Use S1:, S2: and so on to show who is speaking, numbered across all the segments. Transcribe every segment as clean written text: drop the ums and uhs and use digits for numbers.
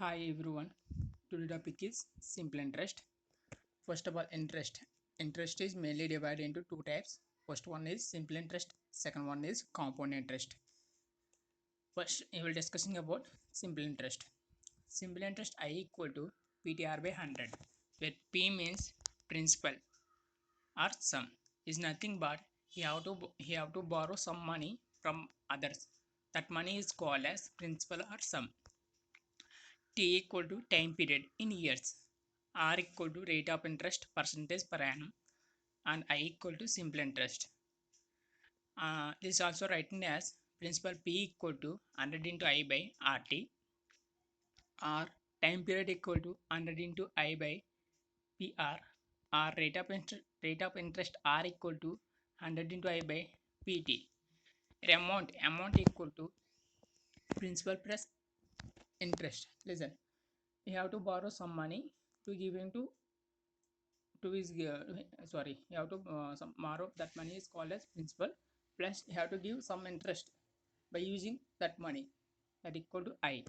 S1: Hi everyone. Today topic is simple interest. First of all, interest. Interest is mainly divided into two types. First one is simple interest. Second one is compound interest. First, we will discussing about simple interest. Simple interest I equal to PTR by 100, where P means principal or sum is nothing but he have to borrow some money from others. That money is called as principal or sum. T equal to time period in years, R equal to rate of interest percentage per annum, and I equal to simple interest. This is also written as principal P equal to 100 into I by RT, or time period equal to 100 into I by PR, or rate of interest R equal to 100 into I by PT. Amount equal to principal plus interest. Listen, you have to borrow some money to give him to his sorry, you have to some borrow that money is called as principal, plus you have to give some interest by using that money, that equal to I.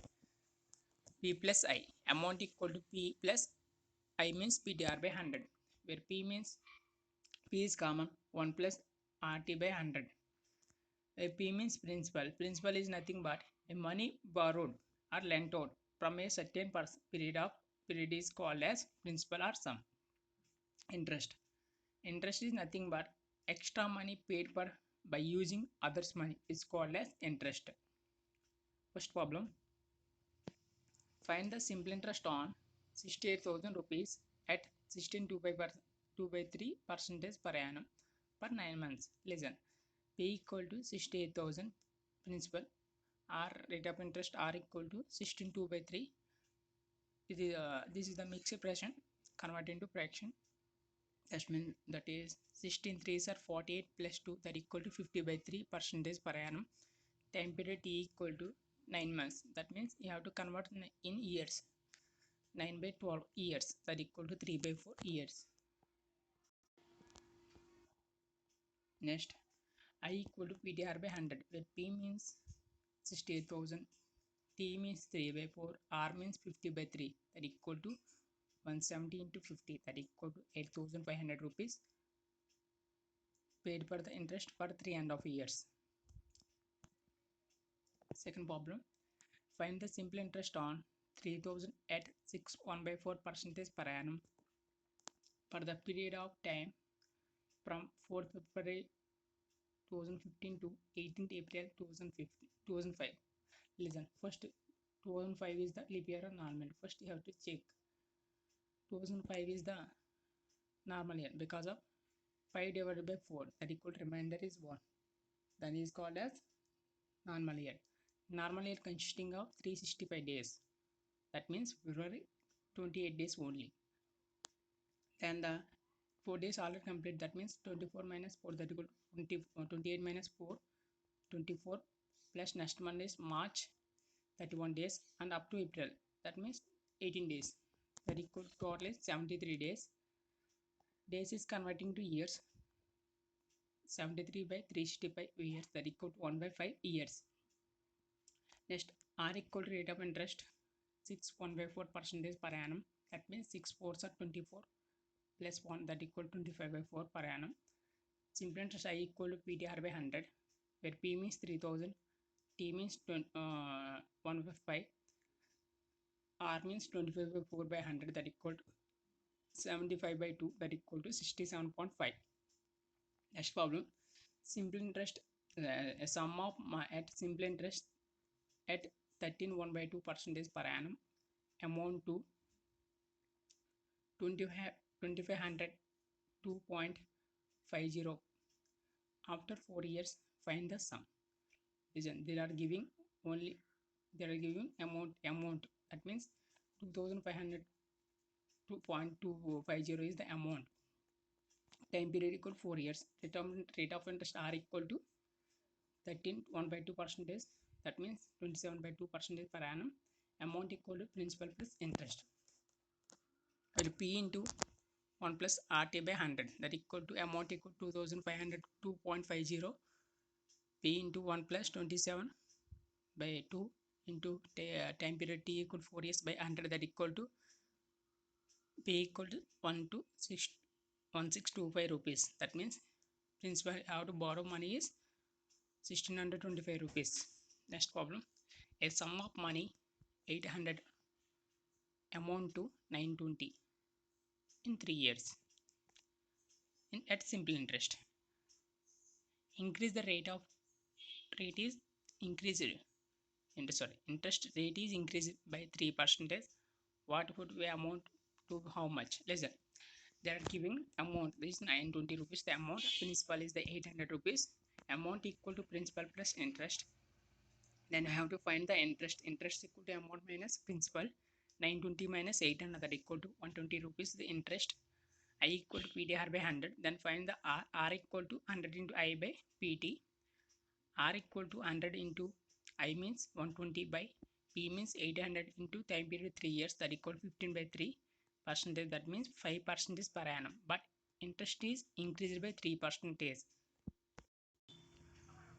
S1: P plus I, amount equal to P plus I means PTR by 100, where P means P is common, 1 plus RT by 100. A P means principal is nothing but a money borrowed or lent out from a certain period is called as principal or sum. Interest is nothing but extra money paid for by using others' money is called as interest. First problem, find the simple interest on 68,000 rupees at 16.25 percentage per annum per 9 months. Listen, P equal to 68,000 principal, R rate of interest R equal to 16.2/3. This is the mixed fraction. Convert into fraction. That is 16 3s are 48 plus 2, that equal to 50/3 percentage per annum. Time period T equal to 9 months. That means you have to convert in years. 9 by 12 years, that equal to 3 by 4 years. Next, I equal to PTR by 100, where P means 68,000, T means 3 by 4, R means 50 by 3, that equal to 170 into 50, that equal to 8,500 rupees paid for the interest for 3.5 years. Second problem, find the simple interest on 3,000 at 6.1/4 percentage per annum for the period of time from 4th February 2015 to 18th April 2005. Listen, first 2005 is the leap year or normal. First you have to check 2005 is the normal year because of 5 divided by 4, that equal remainder is 1. Then is called as normal year. Normal year consisting of 365 days. That means February 28 days only. Then the 4 days already complete. That means 24 minus 4, that equal 28 minus 4, 24, plus next month is March, 31 days, and up to April, that means 18 days, that equal total is 73 days. Days is converting to years. 73 by 365 years, that equal to 1 by 5 years. Next, R equal to rate of interest 6.1/4 percentage per annum. That means 6 4s are 24 plus 1, that equal 25/4 per annum. Simple interest I equal to PTR by 100, where P means 3000, T means 1 by 5, R means 25/4 by 100, that equal to 75/2, that equal to 67.5. Next problem, simple interest, a sum of at simple interest at 13.1/2 percentage per annum amount to 2500 2.50. After 4 years, find the sum. Listen, they are giving amount, that means 2500 2.250 is the amount. Time period equal 4 years. Rate of interest R equal to 13.1/2 percentage, that means 27/2 percentage per annum. Amount equal to principal plus interest, where P into 1 plus RT by 100, that equal to amount equal to 2500 2.50, P into 1 plus 27/2, into time period t equal 4 years by 100, that equal to p equal to 1 to 6 1625 rupees. That means principal how to borrow money is 1625 rupees. Next problem, a sum of money 800 amount to 920 in 3 years at simple interest. Increase the rate is increased interest rate is increased by 3%. What would be amount to how much? Listen, they are giving amount, this is 920 rupees, the amount principal is the 800 rupees, amount equal to principal plus interest. Then I have to find the interest equal to amount minus principal, 920 minus 800, that equal to 120 rupees the interest. I equal to PTR by 100. Then find the R equal to 100 into I by PT. R equal to 100 into I means 120 by P means 800 into time period 3 years, that equal to 15 by 3 percentage, that means 5% per annum, but interest is increased by 3%.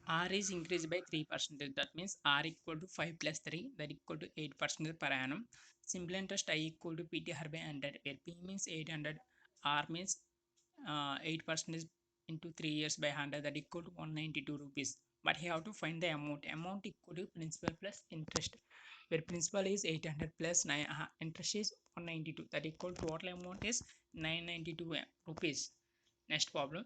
S1: R is increased by 3%, that means R equal to 5 plus 3, that equal to 8% per annum. Simple interest I equal to PTR by 100, where P means 800, R means 8% into 3 years by 100, that equal to 192 rupees. But you have to find the amount equal to principal plus interest, where principal is 800 plus interest is 192, that equal total amount is 992 rupees. Next problem,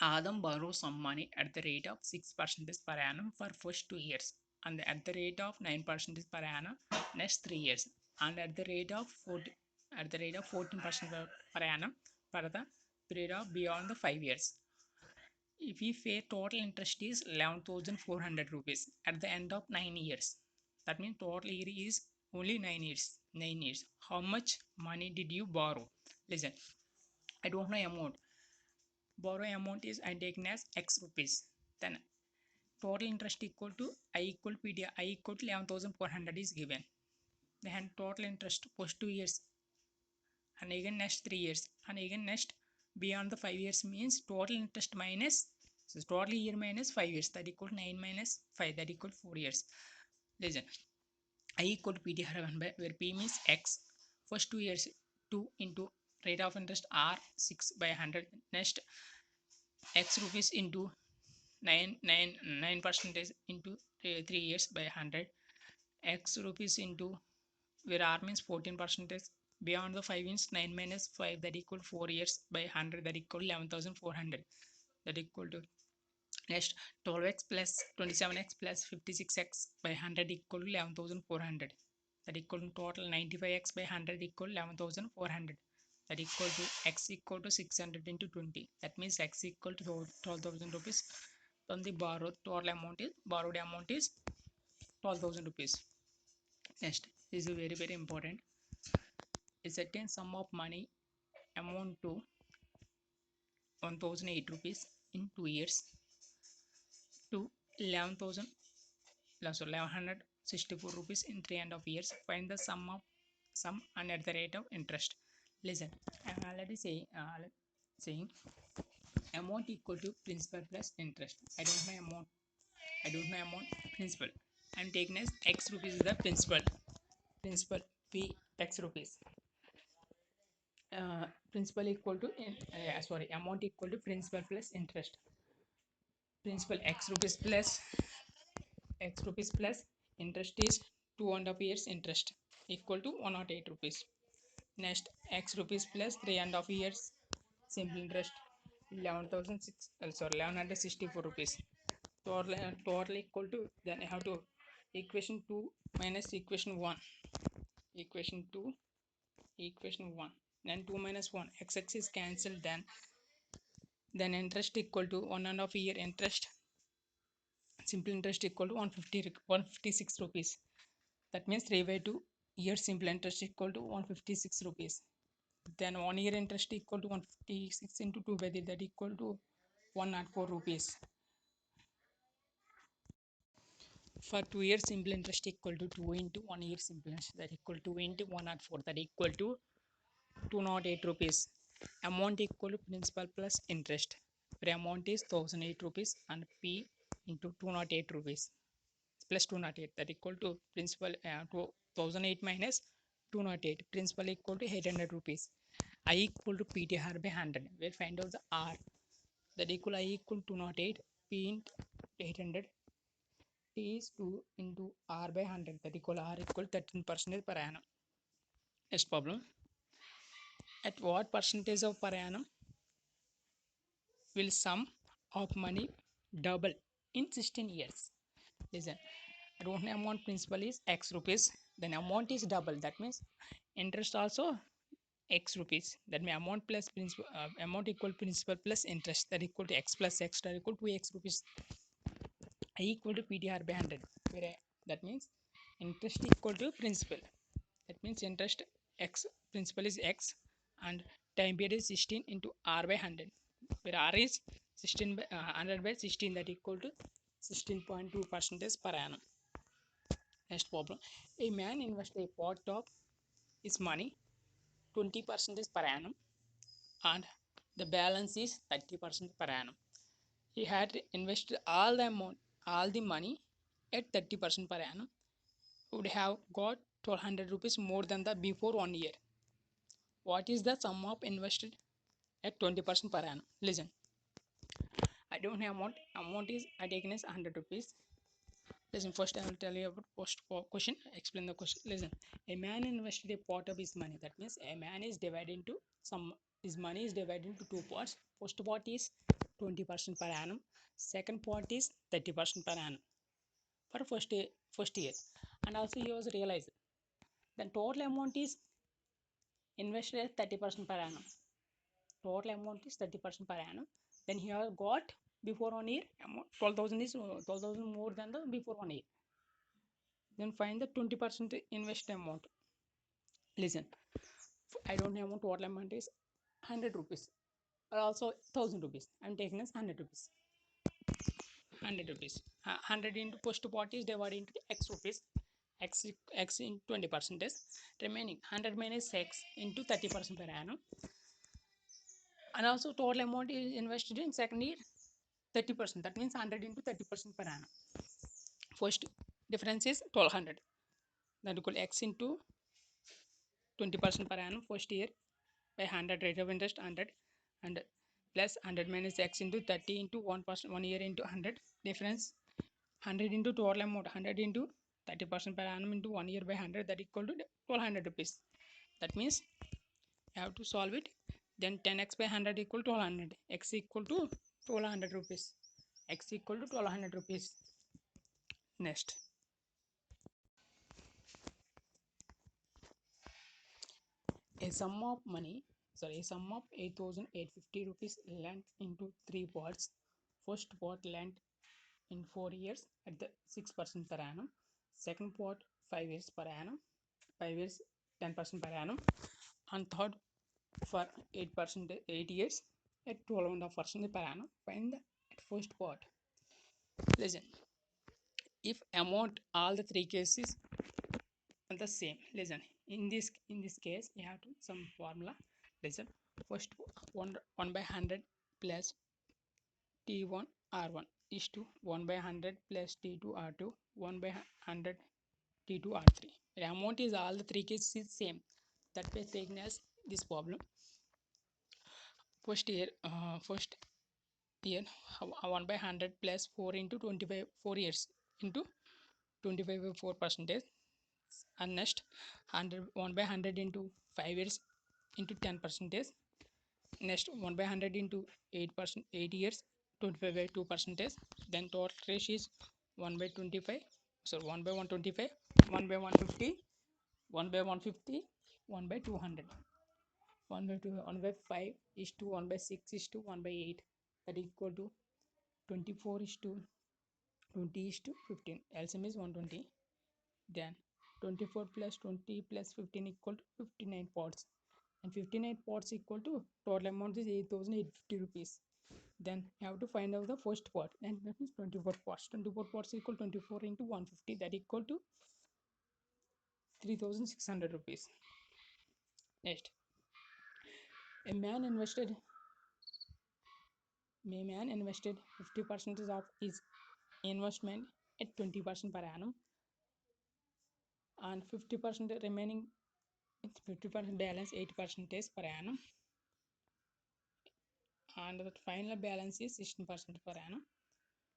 S1: Adam borrows some money at the rate of 6% per annum for first 2 years, and at the rate of 9% per annum next 3 years, and at the rate of 14% per annum for the period of beyond the 5 years. If we pay total interest is 11,400 rupees at the end of 9 years, that means total year is only 9 years. How much money did you borrow? Listen, I don't know amount. Borrow amount is I taken as X rupees. Then total interest equal to I equal PDI, I equal to 11,400 is given. Then total interest post 2 years and again next 3 years and again next beyond the 5 years means total interest minus, so total year minus 5 years, that equal to 9 minus 5, that equal to 4 years. Listen, I equal to PTR 1 by, where P means X, first 2 years 2 into rate of interest R 6 by 100, next X rupees into 9 percentage into 3 years by 100, X rupees into where R means 14 percentage, beyond the 5 means 9 minus 5, that equal 4 years by 100, that equal 11,400, that equal to next 12x plus 27x plus 56x by 100 equal to 11,400, that equal to total 95x by 100 equal 11,400, that equal to x equal to 600 into 20, that means x equal to 12,000 rupees. From the borrowed amount is 12,000 rupees. Next, this is very important. A certain sum of money amount to 1,008 rupees in 2 years to 11,164 rupees in 3.5 years. Find the sum and at the rate of interest. Listen, I am already saying amount equal to principal plus interest. I don't know amount. Principal. I am taking as X rupees is the principal P X rupees. Principal equal to amount equal to principal plus interest. Principal X rupees plus interest is 2.5 years interest equal to 108 rupees. Next, X rupees plus 3.5 years simple interest 11,164 rupees. Total equal to, then I have to equation 2 minus equation 1, equation 2 equation 1, then 2 minus 1, x is cancelled, then interest equal to 1.5 year interest, simple interest equal to 156 rupees. That means 3 by 2 year simple interest equal to 156 rupees. Then 1 year interest equal to 156 into 2 by 3, that equal to 104 rupees. For 2 years simple interest equal to 2 into 1 year simple interest, that equal to 2 into 104, that equal to 208 rupees. Amount equal to principal plus interest, where amount is 1,008 rupees and P into 208 rupees. plus 208, that equal to principal 2008 minus 208, principal equal to 800 rupees. I equal to PTR by 100. We'll find out the R, that equal I equal to 208 P into 800, T is 2 into R by 100, that equal R equal 13% per annum. Next problem, at what percentage of per annum will sum of money double in 16 years? Listen, loan amount principal is X rupees, then amount is double, that means interest also X rupees, that means amount plus principal, amount equal principal plus interest, that equal to X plus X, that equal to X rupees. I equal to PTR by 100, where that means interest equal to principal, that means interest X, principal is X, and time period is 16 into R by 100, where R is 16 by 100 by 16, that equal to 16.2% per annum. Next problem, a man invested a pot of his money 20% per annum and the balance is 30% per annum. He had invested all the amount, all the money at 30% per annum, would have got 1200 rupees more than the before 1 year. What is the sum of invested at 20% per annum? Listen, I don't have amount is I taken as 100 rupees. Listen, first I will tell you about post question, explain the question. Listen, a man invested a pot of his money, that means a man is divided into some, his money is divided into two parts. First part is 20% per annum, second part is 30% per annum for first year, and also he was realized the total amount is invested at 30% per annum, total amount is 30% per annum, then he has got before 1 year amount 12,000 is 12,000 more than the before 1 year. Then find the 20% invest amount. Listen, I don't have amount, total amount is 100 rupees or also 1000 rupees. I'm taking as 100 rupees. 100 rupees. 100 into first part is divided into x rupees. X in 20%. Remaining 100 minus x into 30% per annum. And also total amount is invested in second year 30%. That means 100 into 30% per annum. First difference is 1200. That equal x into 20% per annum first year by 100, rate of interest 100, and plus 100 minus x into 30 into 1%, 1 year into 100, difference 100 into total amount 100 into 30% per annum into 1 year by 100, that equal to 1200 rupees. That means you have to solve it. Then 10x by 100 equal to 1200, x equal to 1200 rupees, x equal to 1200 rupees. Next, a sum of money, sorry, a sum of 8850 rupees lent into three parts. First part lent in 4 years at the 6% per annum, second part 5 years per annum, 5 years 10% per annum, and third for 8%, 8 years at 12.5% per annum. Find the first part. Listen, if amount all the three cases are the same, listen, in this case you have to some formula. Listen, first 1 by 100 plus T1 R1 is to 1 by 100 plus T2 R2 1 by 100 T2 R3. The amount is all the three cases is same. That way taken as this problem. First year 1 by 100 plus 4 into 25, 4 years into 25 by 4 percentage, and next 1 by 100 into 5 years into 10 percentage, next 1 by 100 into 8 years 25 by 2 percentage, then total ratio is 1 by 25, so 1 by 125, 1 by 150, 1 by 150, 1 by 200, 1 by 2, 1 by 5 is to 1 by 6 is to 1 by 8, that equal to 24 is to 20 is to 15, LCM is 120. Then 24 plus 20 plus 15 equal to 59 pots, and 59 pots equal to total amount is 8850 rupees. Then you have to find out the first pot, and that is 24 pots. 24 pots equal 24 into 150, that equal to 3600 rupees. Next, a man invested 50% of his investment at 20% per annum, and 50% remaining, 50% balance 8% per annum, and the final balance is 16% per annum.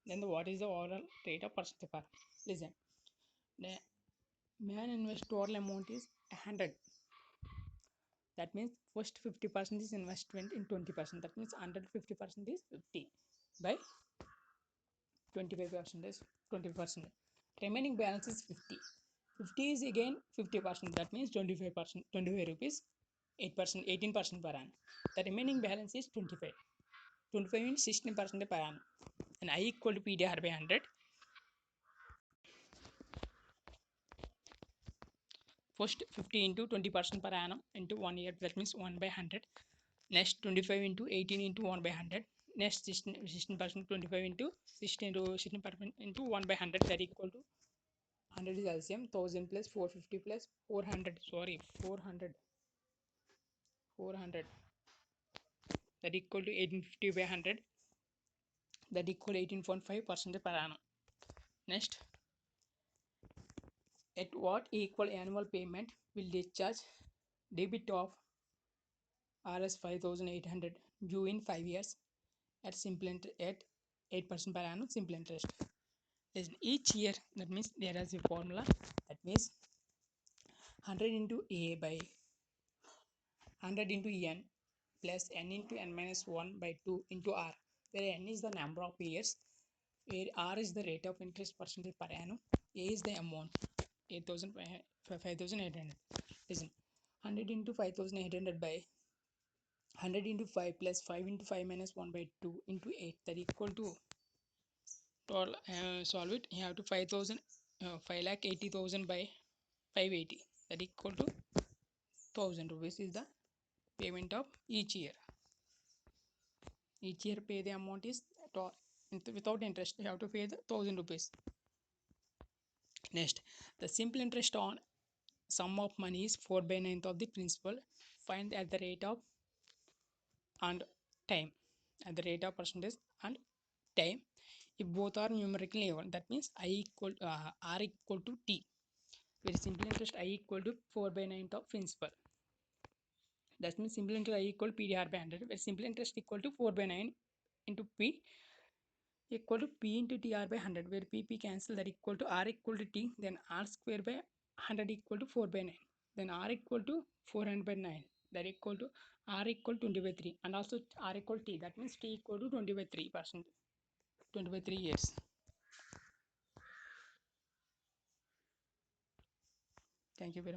S1: Then what is the overall rate of percentage per annum? Listen, the man invest total amount is 100. That means first 50% is investment in 20%. That means 150% is 50 by 25% is 20%. Remaining balance is 50. 50 is again 50%. That means 25%, 25 rupees, 8%, 18% per annum. The remaining balance is 25. 25 means 16% per annum. And I equal to PDR by 100. First 50 into 20% per annum into 1 year. That means 1 by 100. Next 25 into 18 into 1 by 100. Next 16% 25 into 16 to 16% into 1 by 100. That equal to 100 is LCM. 1000 plus 450 plus 400. Sorry, 400. 400. That equal to 1850 by 100. That equal to 18.5% per annum. Next, at what equal annual payment will discharge debit of Rs 5800 due in 5 years at simple at 8% per annum simple interest? Listen, each year, that means there is a formula, that means 100 into A by 100 into N plus N into N minus 1 by 2 into R, where N is the number of years, where R is the rate of interest percentage per annum, A is the amount 5800. Listen, 100 into 5800 by 100 into 5 plus 5 into 5 minus 1 by 2 into 8, that equal to total. Solve it. You have to 5,80,000 by 580, that equal to 1000 rupees is the payment of each year. Each year pay the amount is without interest. You have to pay the 1000 rupees. Next, the simple interest on sum of money is 4 by 9th of the principal. Find at the rate of and time, at the rate of percentage and time, if both are numerically even. That means I equal R equal to T, where simple interest I equal to 4 by 9th of principal. That means simple interest I equal PDR by 100, where simple interest equal to 4 by 9 into P equal to P into TR by 100, where PP cancel, that equal to R equal to T, then R square by 100 equal to 4 by 9, then R equal to 400 by 9, that equal to R equal 20 by 3, and also R equal T, that means T equal to 20 by 3%, 20 by 3 years. Thank you very much.